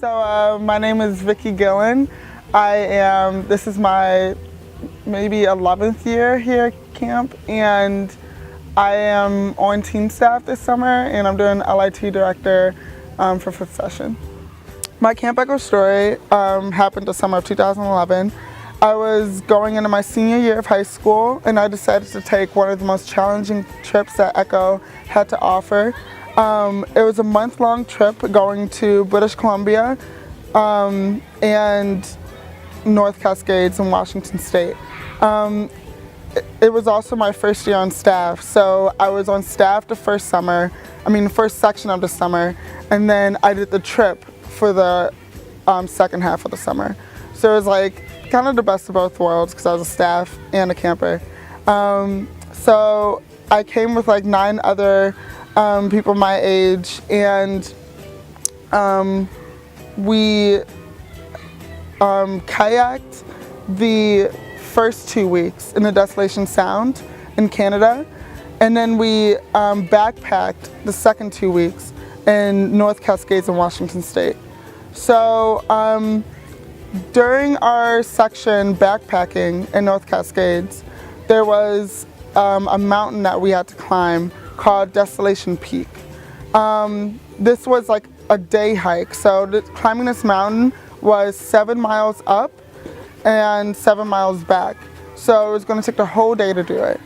My name is Vicki Gillen. This is my maybe 11th year here at camp, and I am on teen staff this summer, and I'm doing LIT director for 5th session. My Camp Echo story happened the summer of 2011. I was going into my senior year of high school, and I decided to take one of the most challenging trips that Echo had to offer. It was a month-long trip going to British Columbia and North Cascades in Washington State. It was also my first year on staff, so I was on staff the first section of the summer, and then I did the trip for the second half of the summer. So it was like kind of the best of both worlds because I was a staff and a camper. So I came with like 9 other people my age, and we kayaked the first 2 weeks in the Desolation Sound in Canada, and then we backpacked the second 2 weeks in North Cascades in Washington State. So during our section backpacking in North Cascades, there was a mountain that we had to climb called Desolation Peak. This was like a day hike, so climbing this mountain was 7 miles up and 7 miles back. So it was going to take the whole day to do it.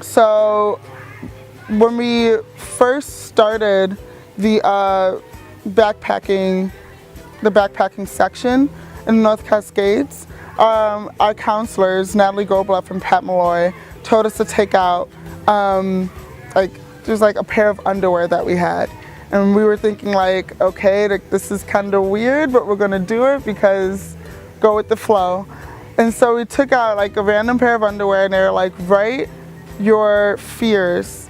So when we first started the backpacking section in North Cascades, our counselors, Natalie Gobleff and Pat Malloy, told us to take out there's like a pair of underwear that we had. And we were thinking like, okay, this is kind of weird, but we're gonna do it because go with the flow. And so we took out like a random pair of underwear, and they were like, write your fears.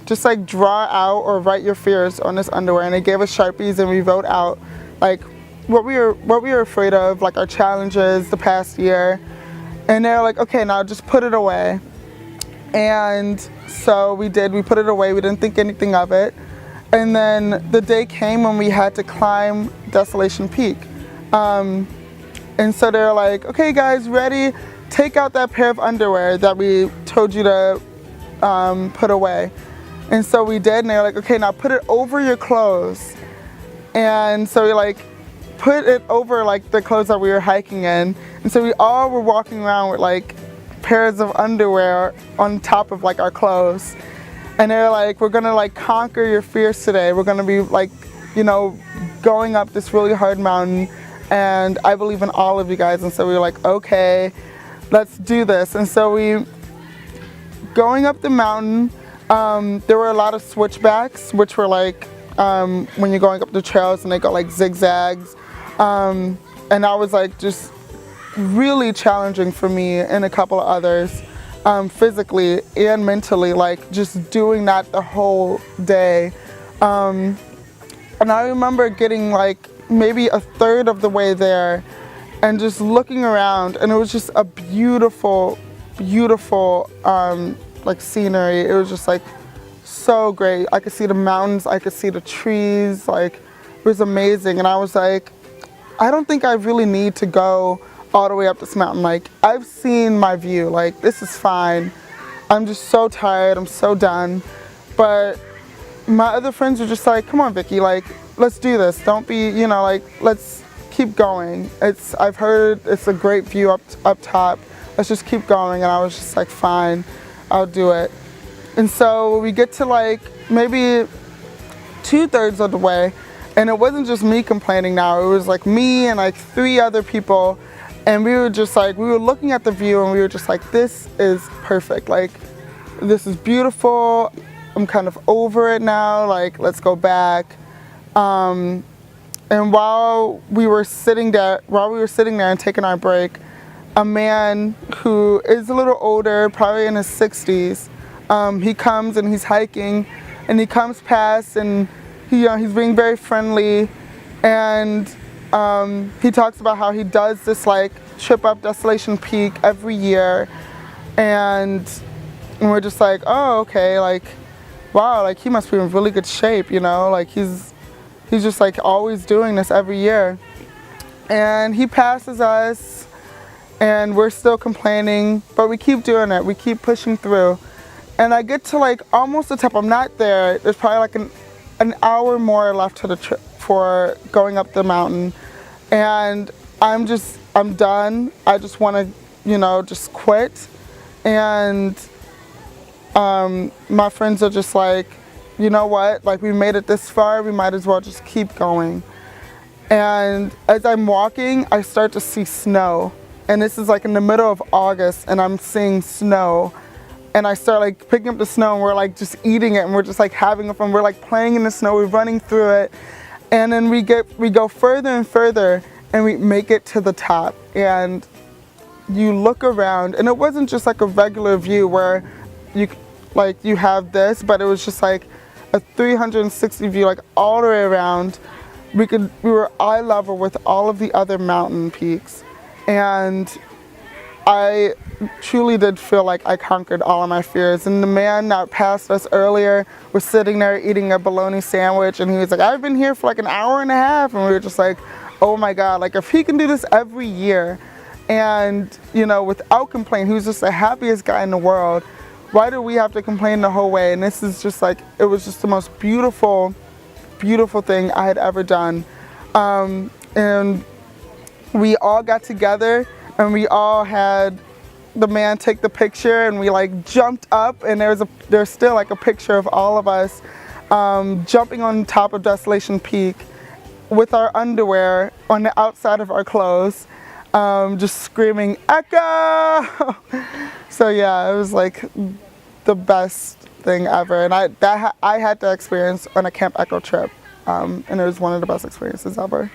Just like draw out or write your fears on this underwear. And they gave us Sharpies, and we wrote out like what we were afraid of, like our challenges the past year. And they were like, okay, now just put it away. And so we did, we put it away, we didn't think anything of it. And then the day came when we had to climb Desolation Peak. And so they're like, okay guys, ready? Take out that pair of underwear that we told you to put away. And so we did, and they're like, okay, now put it over your clothes. And so we like put it over like the clothes that we were hiking in. And so we all were walking around with like pairs of underwear on top of like our clothes. And they're like, we're gonna like conquer your fears today. We're gonna be like, going up this really hard mountain, and I believe in all of you guys. And so we were like, okay, let's do this. And so going up the mountain, there were a lot of switchbacks, which were like when you're going up the trails and they go like zigzags. And that was like just really challenging for me and a couple of others, physically and mentally, like just doing that the whole day. And I remember getting like maybe a third of the way there and just looking around, and it was just a beautiful, beautiful like scenery. It was just like so great. I could see the mountains, I could see the trees, like it was amazing. And I was like, I don't think I really need to go all the way up this mountain. Like, I've seen my view, like this is fine. I'm just so tired, I'm so done. But my other friends were just like, come on Vicki, like let's do this. Don't be, like let's keep going. I've heard it's a great view up top. Let's just keep going. And I was just like, fine, I'll do it. And so we get to like maybe 2/3 of the way, and it wasn't just me complaining now. It was like me and like 3 other people. And we were just like, we were looking at the view, and we were just like, this is perfect. Like, this is beautiful. I'm kind of over it now. Like, let's go back. And while we were sitting there and taking our break, a man who is a little older, probably in his 60s, he comes and he's hiking, and he comes past, and he's being very friendly, and he talks about how he does this like trip up Desolation Peak every year, and we're just like, oh, okay, like wow, like he must be in really good shape, like he's He's just like always doing this every year. And he passes us and we're still complaining, but we keep doing it. We keep pushing through. And I get to like almost the top. I'm not there. There's probably like an hour more left to the trip for going up the mountain. And I'm done. I just want to, just quit. And my friends are just like, you know what? Like, we made it this far. We might as well just keep going. And as I'm walking, I start to see snow. And this is like in the middle of August, and I'm seeing snow. And I start like picking up the snow, and we're like just eating it, and we're just like having fun. We're like playing in the snow, we're running through it. And then we go further and further, and we make it to the top. And you look around, and it wasn't just like a regular view where you have this, but it was just like a 360 view, like all the way around. We were eye level with all of the other mountain peaks. And I truly did feel like I conquered all of my fears. And the man that passed us earlier was sitting there eating a bologna sandwich, and he was like, I've been here for like an hour and a half. And we were just like, oh my God, like if he can do this every year and, without complaint, he was just the happiest guy in the world. Why do we have to complain the whole way? And this is just like, it was just the most beautiful, beautiful thing I had ever done. And we all got together, and we all had the man take the picture, and we like jumped up, and there's still like a picture of all of us jumping on top of Desolation Peak with our underwear on the outside of our clothes, just screaming, Echo! So yeah, it was like the best thing ever, and I had to experience on a Camp Echo trip, and it was one of the best experiences ever.